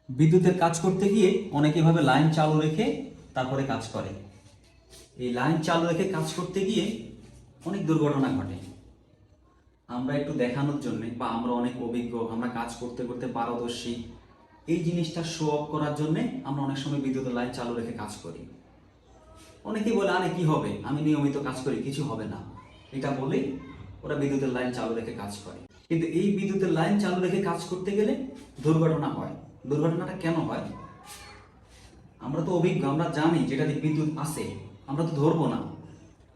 বিদ্যুতের কাজ করতে গিয়ে অনেকে এভাবে লাইন চালু রেখে তারপরে কাজ করে। এই লাইন চালু রেখে কাজ করতে গিয়ে অনেক দুর্ঘটনা ঘটে। আমরা একটু দেখানোর জন্য বা আমরা অনেক অভিজ্ঞ, আমরা কাজ করতে করতে পারদর্শী, এই জিনিসটা শো অফ করার জন্য আমরা অনেক সময় বিদ্যুতের লাইন চালু রেখে কাজ করি। অনেকেই বলে, আরে কি হবে, আমি নিয়মিত কাজ করি, কিছু হবে না, এটা বলেই ওরা বিদ্যুতের লাইন চালু রেখে কাজ করে। কিন্তু এই বিদ্যুতের লাইন চালু রেখে কাজ করতে গেলে দুর্ঘটনা হয়। দুর্ঘটনাটা কেন হয়? আমরা তো অভিজ্ঞ, আমরা জানি যেটা দিয়ে বিদ্যুৎ আসে, আমরা তো ধরবো না।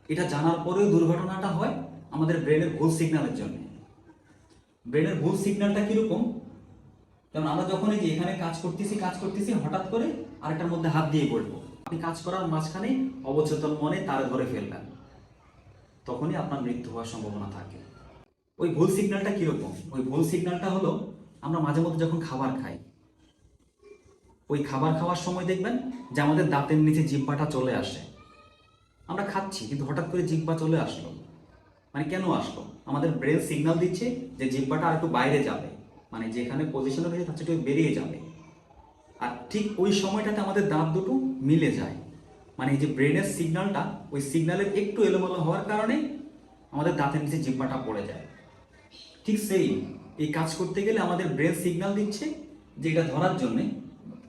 এটা জানার পরেও দুর্ঘটনাটা হয় আমাদের ব্রেনের ভুল সিগন্যালের জন্য। ব্রেনের ভুল সিগন্যালটা কিরকম? যেমন আমরা যখন এই যে এখানে কাজ করতেছি হঠাৎ করে আরেকটার মধ্যে হাত দিয়ে পড়বো, আপনি কাজ করার মাঝখানে অবচেতন মনে তারে ধরে ফেলবেন, তখনই আপনার মৃত্যু হওয়ার সম্ভাবনা থাকে। ওই ভুল সিগন্যালটা কিরকম? ওই ভুল সিগন্যালটা হলো, আমরা মাঝে মধ্যে যখন খাবার খাই, ওই খাবার খাওয়ার সময় দেখবেন যে আমাদের দাঁতের নিচে জিহ্বাটা চলে আসে। আমরা খাচ্ছি কিন্তু হঠাৎ করে জিহ্বা চলে আসলো, মানে কেন আসলো? আমাদের ব্রেন সিগন্যাল দিচ্ছে যে জিহ্বাটা আর একটু বাইরে যাবে, মানে যেখানে পজিশনে রয়েছে তার চেয়ে একটু বেরিয়ে যাবে। আর ঠিক ওই সময়টাতে আমাদের দাঁত দুটো মিলে যায়, মানে এই যে ব্রেনের সিগন্যালটা, ওই সিগন্যালের একটু এলোমেলো হওয়ার কারণে আমাদের দাঁতের নিচে জিহ্বাটা পড়ে যায়। ঠিক সেই এই কাজ করতে গেলে আমাদের ব্রেন সিগন্যাল দিচ্ছে যে এটা ধরার জন্যে,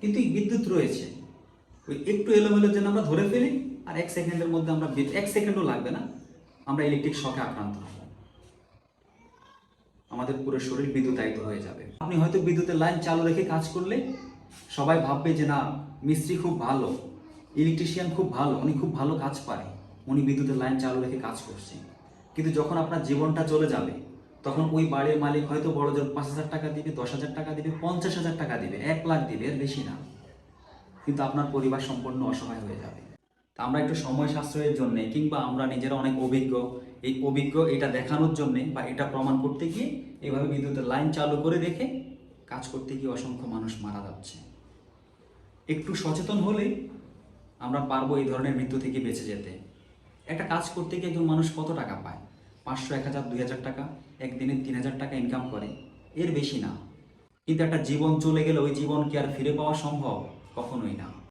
কিন্তু এই বিদ্যুৎ রয়েছে, ওই একটু এলোমেলোর জন্য আমরা ধরে ফেলি, আর 1 সেকেন্ডের মধ্যে আমরা, 1 সেকেন্ডও লাগবে না, আমরা ইলেকট্রিক শকে আক্রান্ত হব, আমাদের পুরো শরীর বিদ্যুতায়িত হয়ে যাবে। আপনি হয়তো বিদ্যুতের লাইন চালু রেখে কাজ করলে সবাই ভাববে যে না, মিস্ত্রি খুব ভালো, ইলেকট্রিশিয়ান খুব ভালো, উনি খুব ভালো কাজ পারে, উনি বিদ্যুতের লাইন চালু রেখে কাজ করছে। কিন্তু যখন আপনার জীবনটা চলে যাবে, তখন ওই বাড়ির মালিক হয়তো বড় জোর 5,000 টাকা দিবে, 10,000 টাকা দিবে, 50,000 টাকা দিবে, 1 লাখ দিবে, এর বেশি না, কিন্তু আপনার পরিবার সম্পূর্ণ অসহায় হয়ে যাবে। তা আমরা একটু সময় সাশ্রয়ের জন্য, কিংবা আমরা নিজেরা অনেক অভিজ্ঞ, এই অভিজ্ঞ এটা দেখানোর জন্য বা এটা প্রমাণ করতে গিয়ে এভাবে বিদ্যুতের লাইন চালু করে রেখে কাজ করতে গিয়ে অসংখ্য মানুষ মারা যাচ্ছে। একটু সচেতন হলে আমরা পারবো এই ধরনের মৃত্যু থেকে বেঁচে যেতে। একটা কাজ করতে গিয়ে একজন মানুষ কত টাকা পায়? 500, 1,000, 2,000 টাকা, একদিনে 3,000 টাকা ইনকাম করে, এর বেশি না। কিন্তু একটা জীবন চলে গেলে ওই জীবন কি আর ফিরে পাওয়া সম্ভব? কখনোই না।